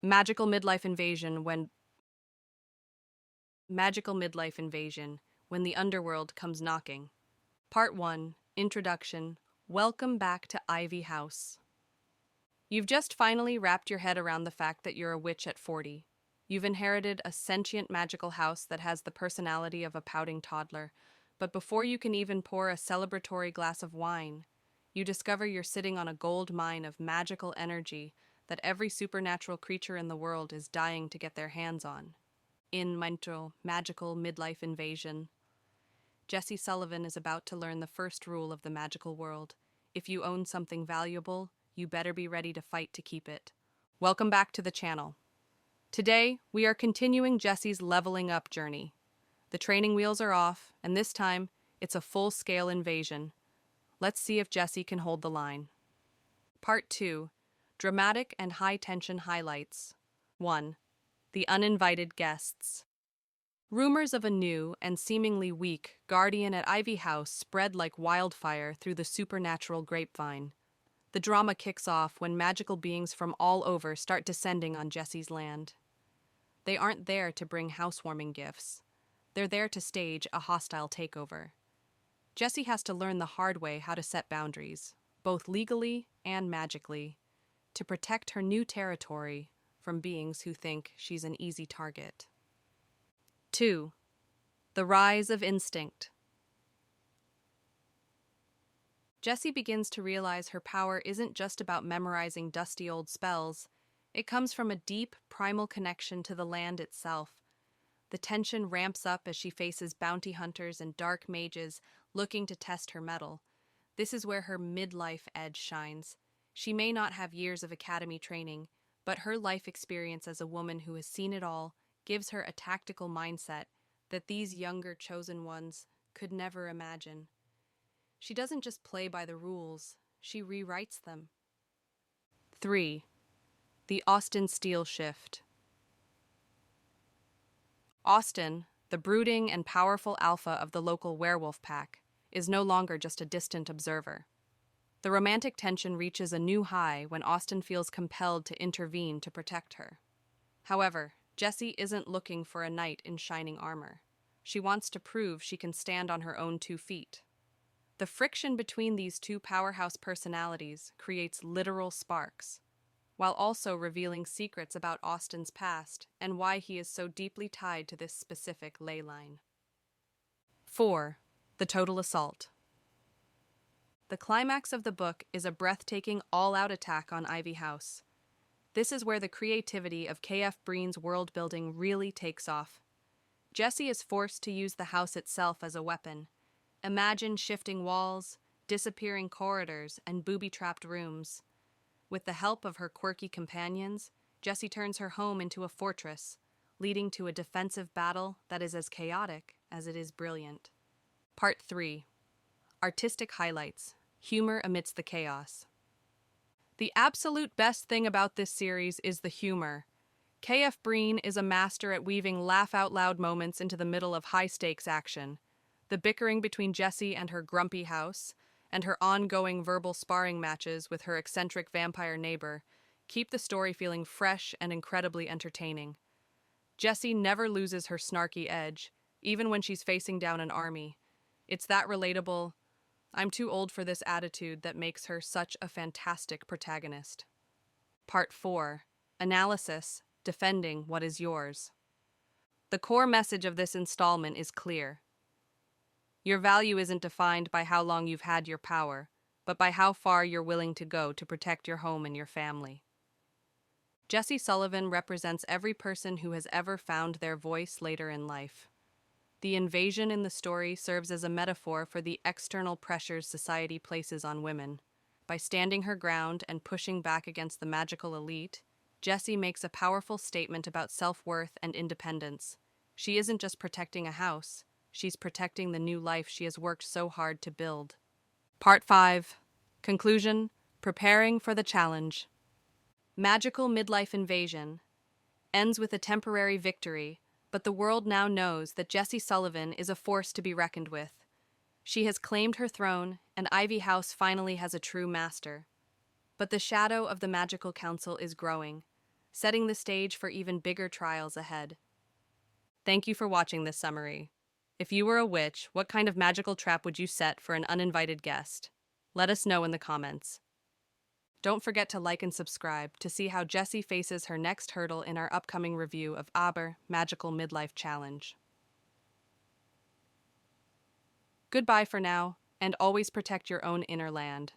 Magical midlife invasion when magical midlife invasion when the underworld comes knocking. Part 1, Introduction. Welcome back to Ivy House. You've just finally wrapped your head around the fact that you're a witch at 40. You've inherited a sentient magical house that has the personality of a pouting toddler. But before you can even pour a celebratory glass of wine, you discover you're sitting on a gold mine of magical energy that every supernatural creature in the world is dying to get their hands on. In Magical Midlife Invasion, Jessie Sullivan is about to learn the first rule of the magical world. If you own something valuable, you better be ready to fight to keep it. Welcome back to the channel. Today, we are continuing Jessie's leveling up journey. The training wheels are off, and this time, it's a full-scale invasion. Let's see if Jessie can hold the line. Part 2, Dramatic and High-Tension Highlights. 1. The Uninvited Guests. Rumors of a new and seemingly weak guardian at Ivy House spread like wildfire through the supernatural grapevine. The drama kicks off when magical beings from all over start descending on Jessie's land. They aren't there to bring housewarming gifts. They're there to stage a hostile takeover. Jessie has to learn the hard way how to set boundaries, both legally and magically, to protect her new territory from beings who think she's an easy target. 2. The Rise of Instinct. Jessie begins to realize her power isn't just about memorizing dusty old spells. It comes from a deep, primal connection to the land itself. The tension ramps up as she faces bounty hunters and dark mages looking to test her mettle. This is where her midlife edge shines. She may not have years of academy training, but her life experience as a woman who has seen it all gives her a tactical mindset that these younger chosen ones could never imagine. She doesn't just play by the rules, she rewrites them. 3. The Austin Steele Shift. Austin, the brooding and powerful alpha of the local werewolf pack, is no longer just a distant observer. The romantic tension reaches a new high when Austin feels compelled to intervene to protect her. However, Jessie isn't looking for a knight in shining armor. She wants to prove she can stand on her own 2 feet. The friction between these two powerhouse personalities creates literal sparks, while also revealing secrets about Austin's past and why he is so deeply tied to this specific ley line. 4. The Total Assault. The climax of the book is a breathtaking all-out attack on Ivy House. This is where the creativity of K.F. Breene's world-building really takes off. Jessie is forced to use the house itself as a weapon. Imagine shifting walls, disappearing corridors, and booby-trapped rooms. With the help of her quirky companions, Jessie turns her home into a fortress, leading to a defensive battle that is as chaotic as it is brilliant. Part 3. Artistic Highlights. Humor amidst the chaos. The absolute best thing about this series is the humor. K.F. Breene is a master at weaving laugh-out-loud moments into the middle of high-stakes action. The bickering between Jessie and her grumpy house, and her ongoing verbal sparring matches with her eccentric vampire neighbor, keep the story feeling fresh and incredibly entertaining. Jessie never loses her snarky edge, even when she's facing down an army. It's that relatable, I'm too old for this attitude that makes her such a fantastic protagonist. Part 4. Analysis. Defending what is yours. The core message of this installment is clear. Your value isn't defined by how long you've had your power, but by how far you're willing to go to protect your home and your family. Jessie Sullivan represents every person who has ever found their voice later in life. The invasion in the story serves as a metaphor for the external pressures society places on women. By standing her ground and pushing back against the magical elite, Jessie makes a powerful statement about self-worth and independence. She isn't just protecting a house, she's protecting the new life she has worked so hard to build. Part 5. Conclusion. Preparing for the challenge. Magical Midlife Invasion ends with a temporary victory, but the world now knows that Jessie Sullivan is a force to be reckoned with. She has claimed her throne, and Ivy House finally has a true master. But the shadow of the Magical Council is growing. setting the stage for even bigger trials ahead. Thank you for watching this summary. If you were a witch, what kind of magical trap would you set for an uninvited guest? Let us know in the comments. Don't forget to like and subscribe to see how Jessie faces her next hurdle in our upcoming review of Aber Magical Midlife Challenge. Goodbye for now, and always protect your own inner land.